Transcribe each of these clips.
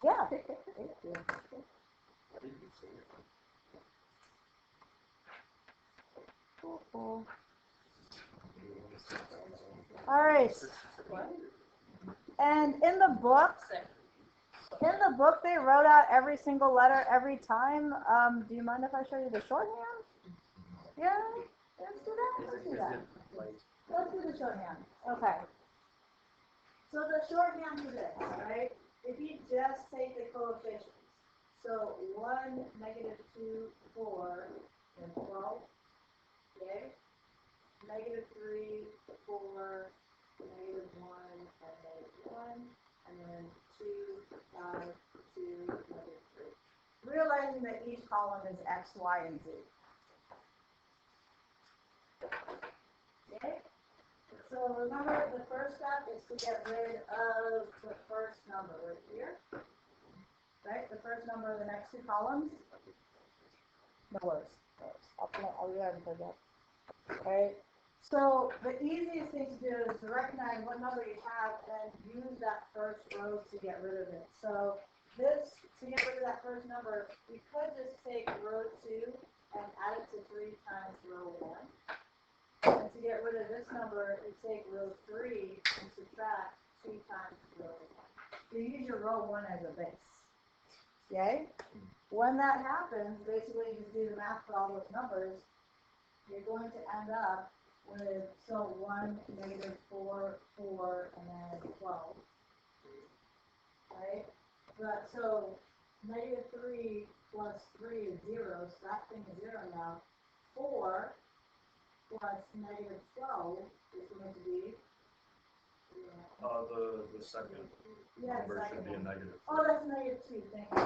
Yeah. Thank you. Cool. All right. And in the book, they wrote out every single letter every time. Do you mind if I show you the shorthand? Yeah? Let's do that. Let's do that. Let's do the shorthand. Okay. So the shorthand for this, right? If you just take the coefficients, so 1, -2, 4, and 12, okay? -3, 4, -1, and -1, and then 2, 5, 2, -3. Realizing that each column is X, Y, and Z. Okay? So remember, the first step is to get rid of the first number right here. Right? The first number of the next two columns. No worries. I'll go ahead and put that. Right? So the easiest thing to do is to recognize what number you have and use that first row to get rid of it. So this, to get rid of that first number, we could just take row 2 and add it to 3 times row 1. And to get rid of this number, you take row 3 and subtract 2 times row 1. You use your row 1 as a base. Okay? When that happens, basically you just do the math for all those numbers. You're going to end up with, so 1, -4, 4, and then 12. Right? But so -3 plus 3 is 0, so that thing is 0 now. 4 plus -12 is going to be. The second number should be a negative. Oh, that's -2. Thank you.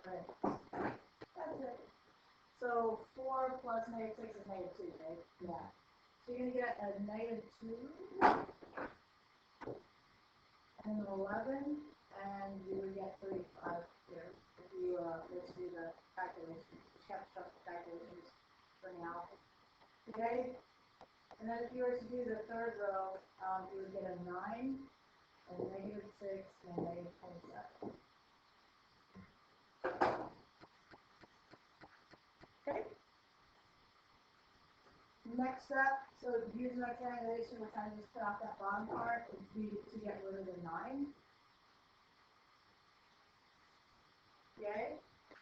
Right. That's it. So 4 plus -6 is -2, right? Yeah. So you're going to get a -2 and 11, and you would get 35 here if you let's do the calculation, calculations for now. Okay. And then if you were to do the third row, you would get a 9, a -6, and a -27. Okay. Next step, so using our triangulation, we're kind of just put off that bottom part to get rid of the 9. Okay.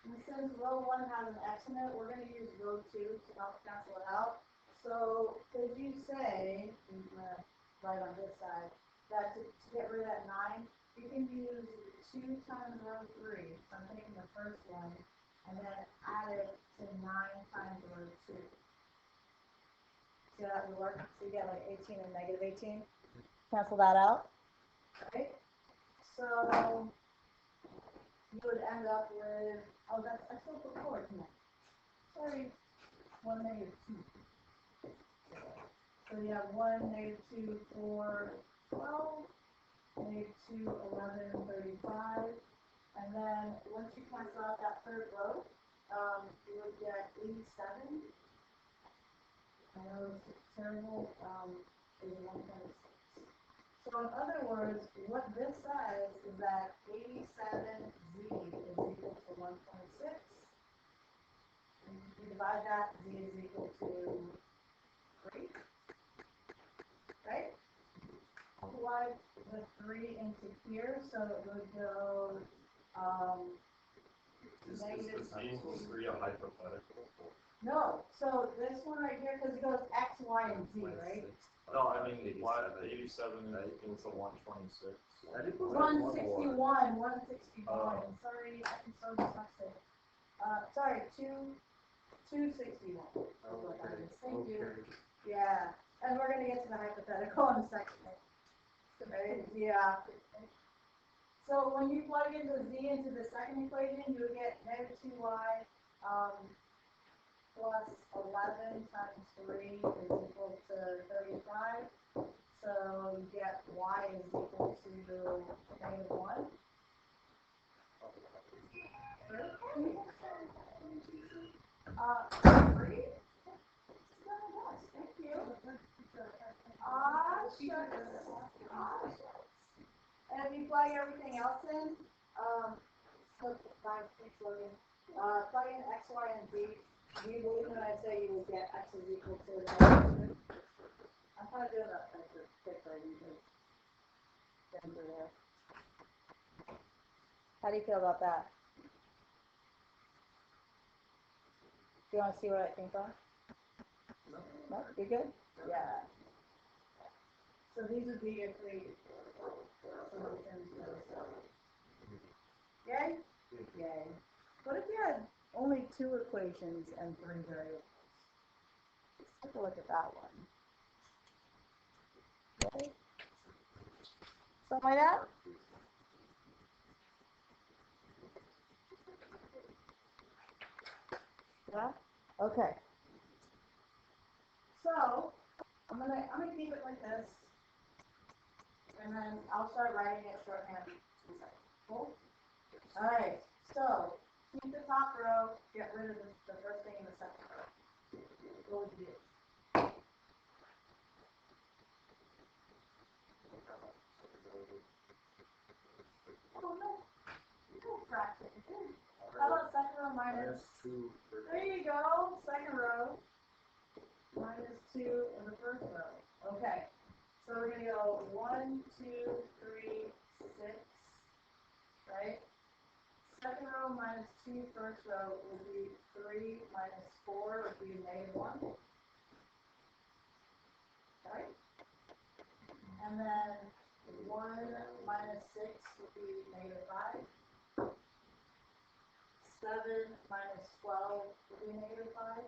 And since row 1 has an X in it, we're going to use row 2 to help cancel it out. So could you say, right on this side, that to get rid of that 9, you can use 2 times row 3. So I'm taking the first one, and then add it to 9 times row 2. See how that would work? So you get like 18 and -18. Cancel that out. Right? So you would end up with, oh, that's, I still put 4 in there. Sorry, 1 -2. So you have 1, -2, 4, 12, -2, 11, 35. And then once you cancel out that third row, you would get 87. I know it's terrible, is 1.6. So in other words, what this says is that 87Z is equal to 1.6. And if you divide that, Z is equal to 3. Right? Plug the 3 into here, so it would go Is Z equals 3 a hypothetical? No, so this one right here, because it goes X, Y, and Z, right? No, I mean, 87 is equal to 126. 161, 161. Sorry, I'm so dyslexic. Sorry, 261. Thank you. Yeah, and we're going to get to the hypothetical in a second. Right? Yeah. So when you plug in the Z into the second equation, you would get -2y plus 11 times 3 is equal to 35. So you get y is equal to -1. Three? Thank you. And if if you plug everything else in, plug in x, y, and z. Do you believe when I say you will get x is equal to the negative 2? I'm kind of doing that quickly because getting through there. How do you feel about that? Do you want to see what I think on? No? You good? Yeah. So these would be your three solutions to this stuff. Yay? Yay. What if you had only 2 equations and 3 variables? Let's take a look at that one. Yay? Something like that? Yeah? Okay. So I'm gonna keep it like this, and then I'll start writing it shorthand. Cool. All right. So keep the top row. Get rid of the first thing in the second row. What would you do? Oh no. No fraction. How about second row minus 2. There you go. Second row. Minus 2 in the first row. Okay. So we're going to go 1, 2, 3, 6. Right? Second row minus 2 first row will be 3 minus 4 would be negative 1. Right? And then 1 minus 6 would be negative 5. 7 minus 12 would be negative 5.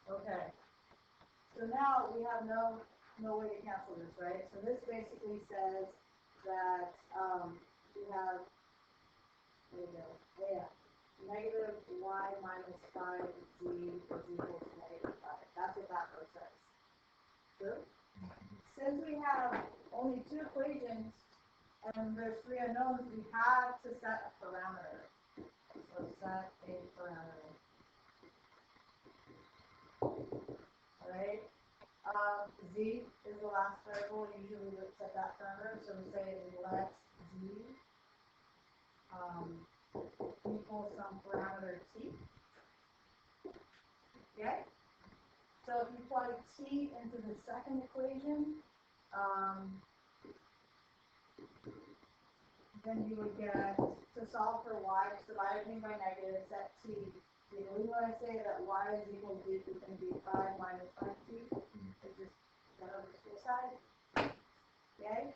Okay. So now we have no way to cancel this, right? So this basically says that we have, there we go, yeah, negative y minus 5z is equal to negative 5. That's what that row says. True? Since we have only 2 equations and there's 3 unknowns, we have to set a parameter. So set a parameter. Alright? Z is the last variable. Usually we would set that parameter. So we say let z equal some parameter t. Okay? So if you plug t into the second equation, then you would get, to solve for y, just divide everything by negative, set t. So you believe when I say that y is equal to, it's going to be 5 minus 5t. So just get over to the side. Okay?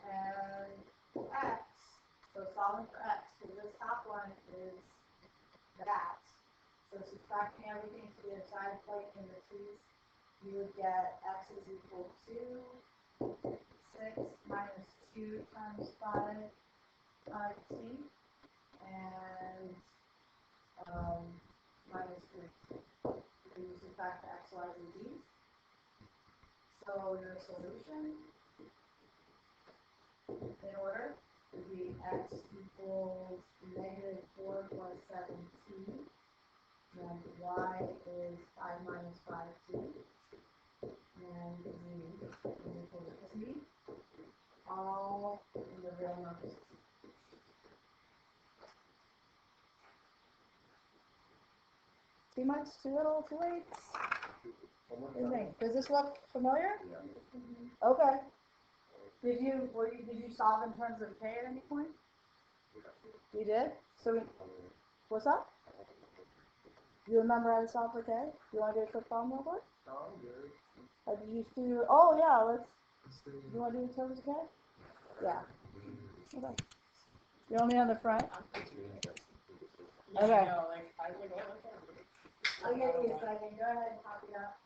And x, so solving for x, because this top one is that. So subtracting everything to the side plate in the t's, you would get x is equal to 6 minus 2 times 5t, and minus 3. So you subtract the x, y's, and z's. So your solution, in order, would be x equals negative 4 plus 7t, and y is 5 minus 5t, and z is equal to t, all in the real numbers. Too much, too little, too late? What do you think? Does this look familiar? Yeah. Okay. Did you solve in terms of k at any point? You did? So what's up? You remember how to solve for k? You want to do a quick problem real quick? No, I'm good. Did you do? Oh yeah, let's. You want to do in terms of k? Yeah. Okay. You're only on the front. Okay. I'll give you a second. Go ahead and copy up.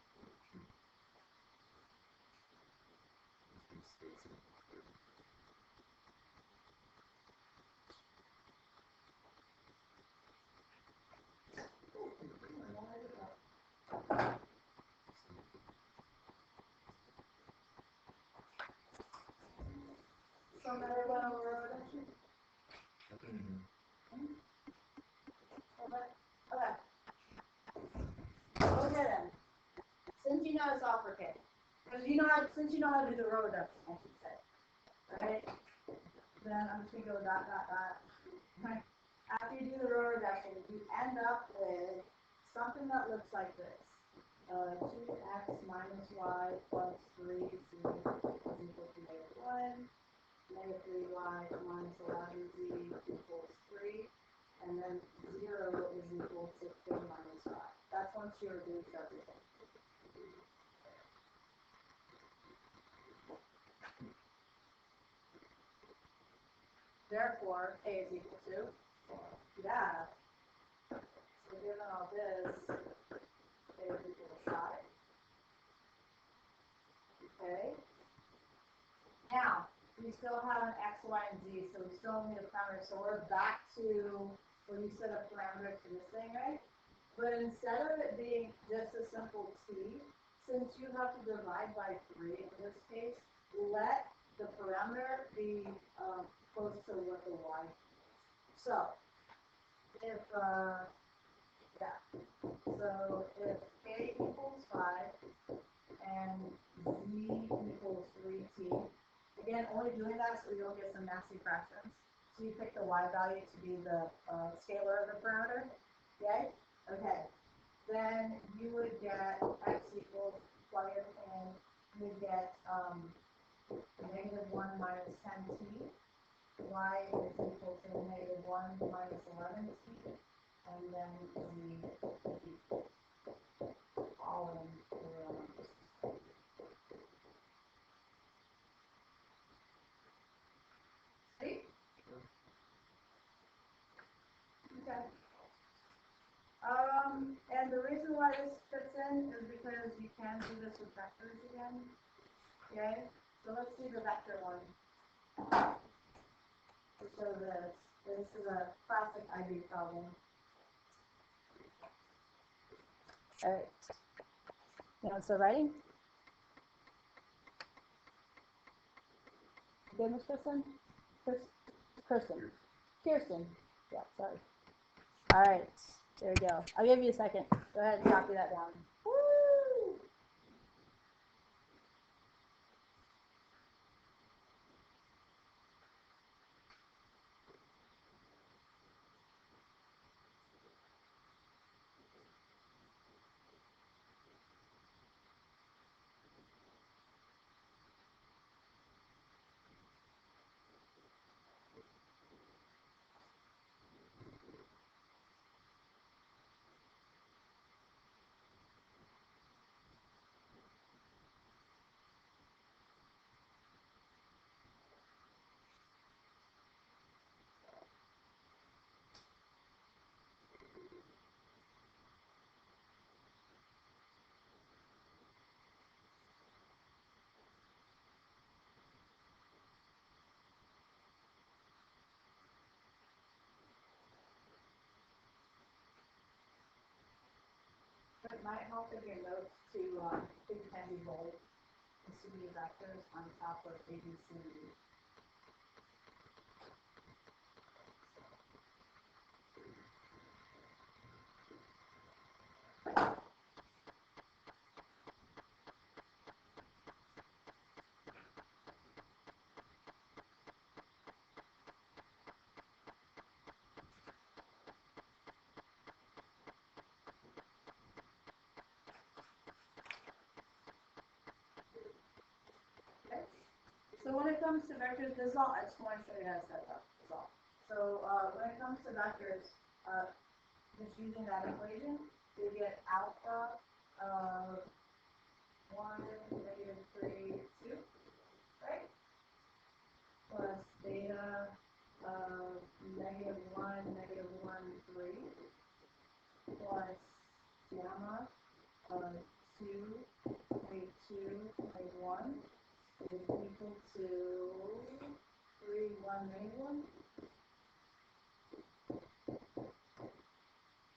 Some everyone over reduction? Okay then. Since you know it's all for k, Because you know how, since you know how to do the row reduction, I should say, right? Then I'm just gonna go dot, dot, dot. Right? After you do the row reduction, you end up with something that looks like this. 2x minus y plus 3z is equal to -1. Negative 3y minus 11z equals 3. And then 0 is equal to k minus 5. That's once you reduce everything. Therefore, k is equal to, yeah. So given all this, k is equal to 5. Okay. Now, we still have an x, y, and z, so we still need a parameter. So we're back to when you set up parameters for this thing, right? But instead of it being just a simple t, since you have to divide by 3 in this case, let the parameter be close to what the y is. So, if, so if k equals 5 and z equals 3t, again, only doing that so you don't get some nasty fractions. So you pick the y value to be the scalar of the parameter, okay? Okay, then you would get x equals, plug it in, you would get -1 minus 10t, y is equal to -1 minus 11t, and then z all in the real numbers. See? Okay. And the reason why this fits in is because you can do this with vectors again. Okay? So let's do the vector one. So this is a classic IB problem. Alright. You want to start writing? Okay, Miss Kristen? Kirsten. Yeah, sorry. Alright. There we go. I'll give you a second. Go ahead and copy that down. Woo! It might help in your notes to think can be bold and see the vectors on top of A, B, C, and D. Okay? So when it comes to vectors, this is all, I just want to show you how to set it up, that's all. So when it comes to vectors, just using that equation, you get alpha of 1, -3, 2, right? Plus beta of -1, -1, 3, plus gamma of 2, -2, -1 is equal to 3, 1, -1.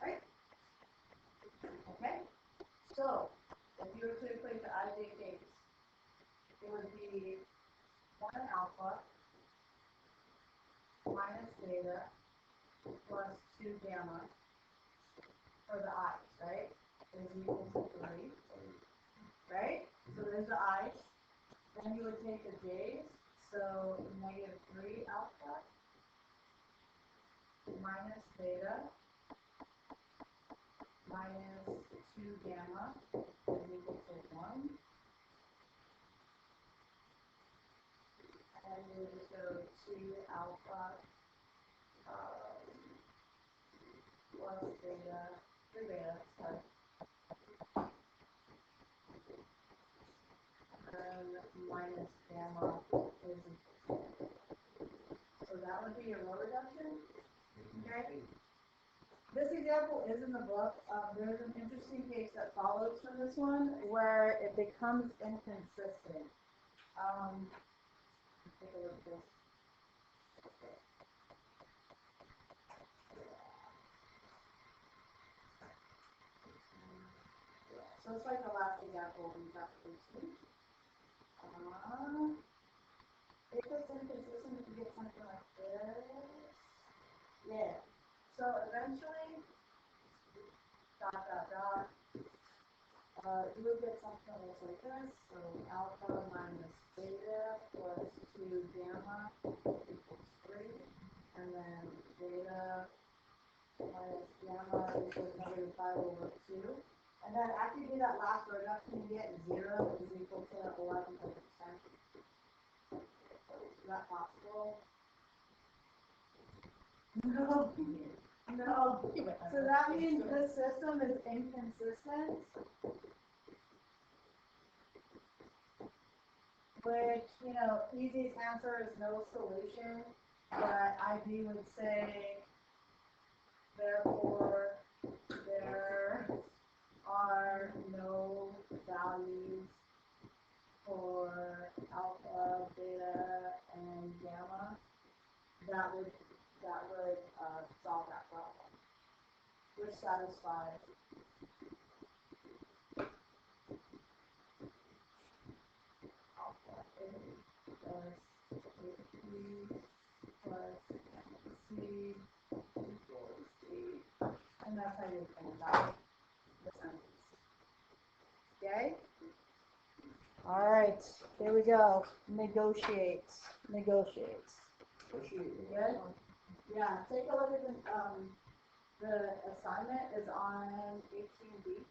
Right? Okay? So, if you were to equate the IJ case, it would be 1 alpha minus beta plus 2 gamma for the i's, right? Is equal to 3, right? So there's the i's. Then you would take the j's. So -3 alpha minus beta minus 2 gamma is equal to 1. And you just go 2 alpha plus beta, 3 beta, sorry. And minus gamma is equal to 1. So that would be your row reduction. Okay. This example is in the book. There is an interesting case that follows from this one where it becomes inconsistent. Take a look at this. So it's like the last example in chapter 2. If it's inconsistent, you get something like this. Yeah. So eventually, you would get something that looks like this. So alpha minus beta plus 2 gamma equals 3. And then beta minus gamma equals -5/2. And then after you do that last reduction, you get 0 is equal to 11%. Is that possible? No. No. So that means this system is inconsistent, which, easiest answer is no solution, but IB would say, therefore, there are no values for alpha, beta, and gamma that would solve that problem, which satisfies alpha A plus AP plus C equals C, and that's how you think about the sentence. Okay? All right, here we go. Negotiate. You good? Yeah, take a look at the assignment is on 18B.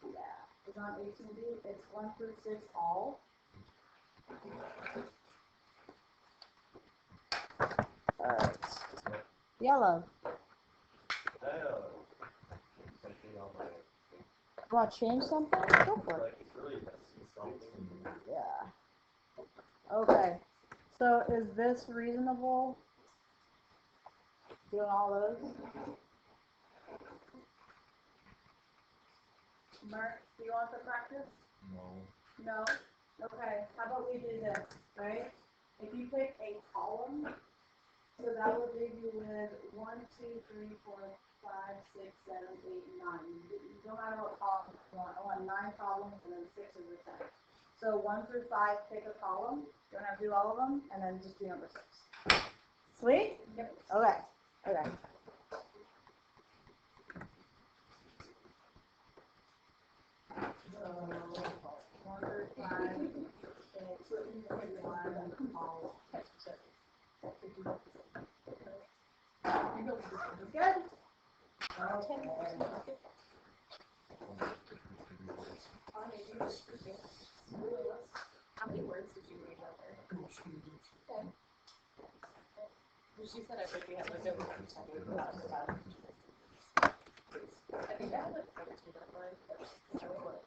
Yeah, it's on 18B. It's 1 through 6 all. Alright. Yellow. You want to change something? Go for it. Yeah. Okay. So is this reasonable? Doing all those? Mark, do you want the practice? No? Okay. How about we do this, right? If you pick a column, so that will leave you with 1, 2, 3, 4, 5, 6, 7, 8, 9. No matter what column you want. I want 9 columns and then 6 is the 10. So 1 through 5, pick a column. You don't have to do all of them, and then just do number 6. Sweet? Yep. Okay. Okay. So 1 through 5, Good. Okay. How many words did you read over? Okay. She said I think we had like over 600 about I think I had like 17 of mine, but I was like